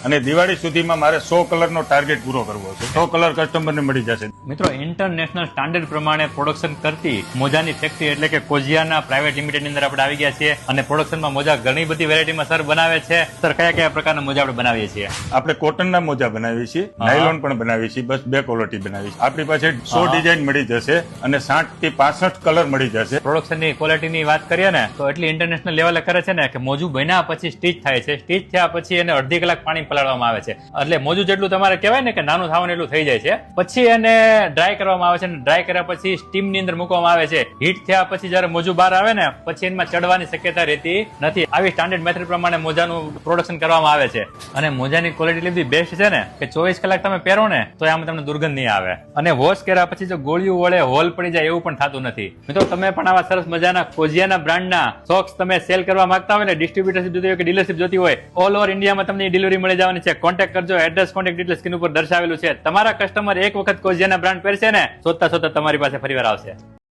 અને દિવાળી સુધીમાં મારે 100 કલરનો ટાર્ગેટ પૂરો કરવો છે. 100 કલર કસ્ટમરને મળી જશે. મિત્રો, ઇન્ટરનેશનલ સ્ટાન્ડર્ડ પ્રમાણે પ્રોડક્શન કરતી મોજાની ફેક્ટરી એટલે કે કોઝિયાના પ્રાઇવેટ લિમિટેડની અંદર આપણે આવી ગયા છીએ અને પ્રોડક્શનમાં મોજા ઘણી બધી વેરાયટીમાં સર બનાવે છે. સર, કયા કયા પ્રકારના મોજા આપણે બનાવીએ છીએ? આપણે કોટનના મોજા બનાવીએ છીએ, નાયલોન પણ બનાવીએ છીએ, બસ 2 ક્વોલિટી બનાવીએ છીએ. આપણી પાસે 100 ડિઝાઇન મળી જશે અને 60 થી 65 કલર મળી જશે. પ્રોડક્શનની ક્વોલિટીની વાત કરીએ ને તો એટલી ઇન્ટરનેશનલ લેવલે કરે છે ને કે મોજું બન્યા પછી સ્ટીચ થાય છે. સ્ટીચ થયા પછી એને અડધી કલાક પાણી પલાળવામાં આવે છે. એટલે મોજું જેટલું તમારે કહેવાય ને કે નાનું થવાનું એટલું થઈ જાય છે. પછી એને ડ્રાય કરવામાં આવે છે અને ડ્રાય કર્યા પછી સ્ટીમ ની અંદર મૂકવામાં આવે છે. હીટ થયા પછી જયારે મોજું બહાર આવે ને પછી એમાં ચડવાની શક્યતા રહેતી નથી. આવી સ્ટાન્ડર્ડ મેથડ પ્રમાણે મોજાનું પ્રોડક્શન કરવામાં આવે છે. અને મોજાની ક્વોલિટી એટલી બેસ્ટ છે ને કે 24 કલાક તમે પહેરો ને તો આમાં તમને દુર્ગંધ નહીં આવે. અને વોશ કર્યા પછી જો ગોળીઓ વળે હોલ પડી જાય એવું પણ થતું નથી. મિત્રો, તમે પણ આવા સરસ મજાના કોઝિયાના બ્રાન્ડના સોક્સ તમે સેલ કરવા માંગતા હોય ને, ડિસ્ટ્રીબ્યુટરશિપ જોતી હોય કે ડીલરશિપ જોતી હોય, ઓલ ઓવર ઇન્ડિયામાં તમને ડિલિવરી મળી જવાની છે. કોન્ટેક્ટ કરજો. એડ્રેસ, કોન્ટેક્ટ ડિટેલ્સ સ્ક્રીન ઉપર દર્શાવેલું છે. તમારા કસ્ટમર એક વખત કોઝિયાના બ્રાન્ડ પહેરશે ને, શોધતા શોધતા તમારી પાસે ફરીવાર આવશે.